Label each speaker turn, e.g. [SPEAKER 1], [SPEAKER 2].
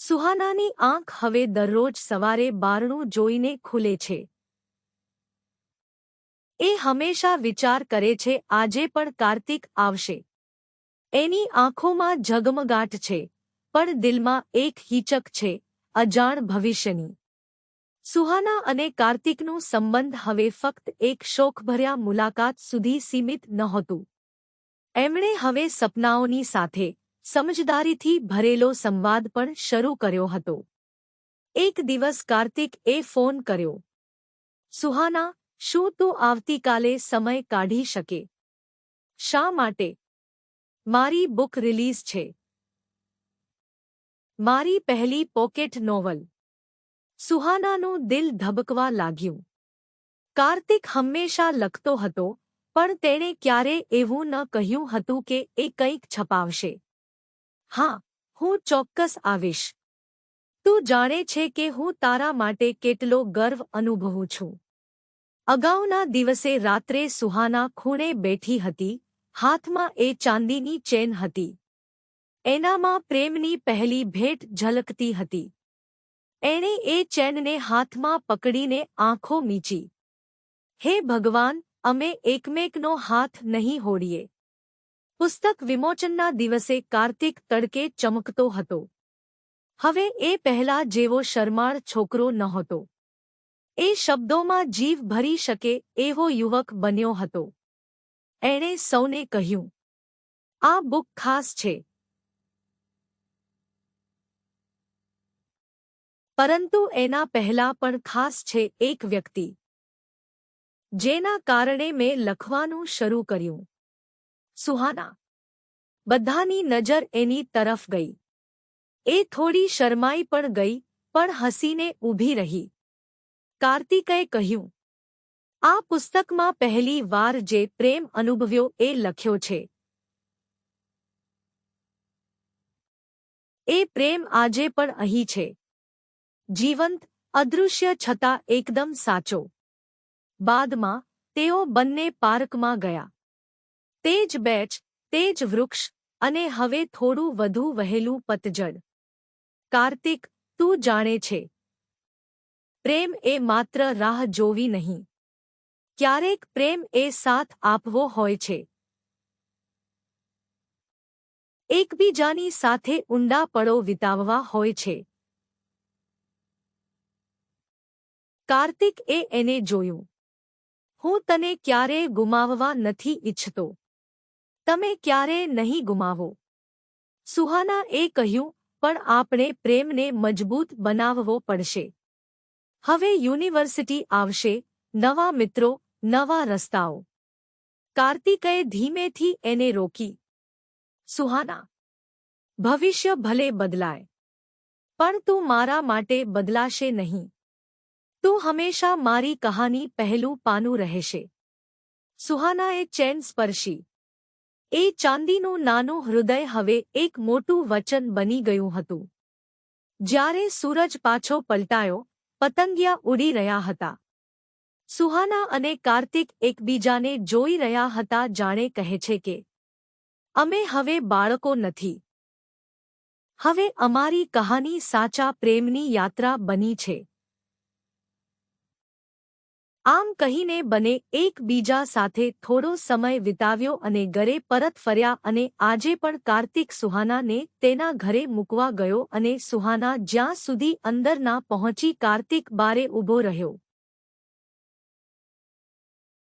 [SPEAKER 1] સુહાનાની આંખ હવે દરરોજ સવારે બારણું જોઈને ખુલે છે. એ હંમેશા વિચાર કરે છે આજે પણ કાર્તિક આવશે. એની આંખોમાં ઝગમગાટ છે, પણ દિલમાં એક હિચક છે, અજાણ ભવિષ્યની. સુહાના અને કાર્તિકનું સંબંધ હવે ફક્ત એક શોખભર્યા મુલાકાત સુધી સીમિત નહોતું. એમણે હવે સપનાઓની સાથે સમજદારીથી ભરેલો સંવાદ પણ શરૂ કર્યો હતો. એક દિવસ કાર્તિકએ ફોન કર્યો. સુહાના, શું તું આવતીકાલે સમય કાઢી શકે? શા માટે? મારી બુક રિલીઝ છે. મારી પહેલી પોકેટ નોવલ. સુહાનાનું દિલ ધબકવા લાગ્યું. કાર્તિક હંમેશા લખતો હતો, પણ તેણે ક્યારે એવું ન કહ્યું હતું કે એ કંઈક છપાવશે. હા, હું ચોક્કસ આવીશ. તું જાણે છે કે હું તારા માટે કેટલો ગર્વ અનુભવું છું. અગાઉના દિવસે રાત્રે સુહાના ખૂણે બેઠી હતી, હાથમાં એ ચાંદીની ચેન હતી. એનામાં પ્રેમની પહેલી ભેટ ઝલકતી હતી. એણે એ ચેનને હાથમાં પકડીને આંખો મીચી. હે ભગવાન, અમે એકમેકનો હાથ નહીં હોડીએ. પુસ્તક વિમોચનના દિવસે કાર્તિક તડકે ચમકતો હતો. હવે એ પહેલા જેવો શરમાળ છોકરો નહોતો. એ શબ્દોમાં જીવ ભરી શકે એવો યુવક બન્યો હતો. એણે સૌને કહ્યું, આ બુક ખાસ છે. પરંતુ એના પહેલા પણ ખાસ છે એક વ્યક્તિ, જેના કારણે મેં લખવાનું શરૂ કર્યું. સુહાના. બધાની નજર એની તરફ ગઈ. એ થોડી શરમાઈ પણ ગઈ, પણ હસીને ઊભી રહી. કાર્તિકે કહ્યું, આ પુસ્તકમાં પહેલી વાર જે પ્રેમ અનુભવ્યો એ લખ્યો છે. એ પ્રેમ આજે પણ અહીં છે. જીવંત, અદૃશ્ય છતાં એકદમ સાચો. બાદમાં તેઓ બંને પાર્કમાં ગયા. તે જ બેચ, તે જ વૃક્ષ, અને હવે થોડું વધુ વહેલું પતઝડ. કાર્તિક, તું જાણે છે, પ્રેમ એ માત્ર રાહ જોવી નહીં. ક્યારેક પ્રેમ એ સાથ આપવો હોય છે. એકબીજાની સાથે ઊંડા પળો વિતાવવા હોય છે. કાર્તિકએ એને જોયું. હું તને ક્યારેય ગુમાવવા નથી ઈચ્છતો. તમે ક્યારેય નહીં ગુમાવો. સુહાનાએ કહ્યું, પણ આપણે પ્રેમને મજબૂત બનાવવો પડશે. હવે યુનિવર્સિટી આવશે, નવા મિત્રો, નવા રસ્તાઓ. કાર્તિકે ધીમેથી એને રોકી. સુહાના, ભવિષ્ય ભલે બદલાય, પણ તું મારા માટે બદલાશે નહીં. તું હંમેશા મારી કહાની પહેલું પાનું રહેશે. સુહાનાએ ચેન સ્પર્શી. એ ચાંદીનું નાનું હૃદય હવે એક મોટું વચન બની ગયું હતું. જ્યારે સૂરજ પાછો પલટાયો, પતંગિયા ઉડી રહ્યા હતા. સુહાના અને કાર્તિક એકબીજાને જોઈ રહ્યા હતા, જાણે કહે છે કે અમે હવે બાળકો નથી. હવે અમારી કહાની સાચા પ્રેમની યાત્રા બની છે. આમ કહીને બંને એકબીજા સાથે થોડો સમય વિતાવ્યો અને ઘરે પરત ફર્યા. અને આજે પણ કાર્તિક સુહાનાને તેના ઘરે મૂકવા ગયો અને સુહાના જ્યાં સુધી અંદર ના પહોંચી કાર્તિક બારે ઊભો રહ્યો.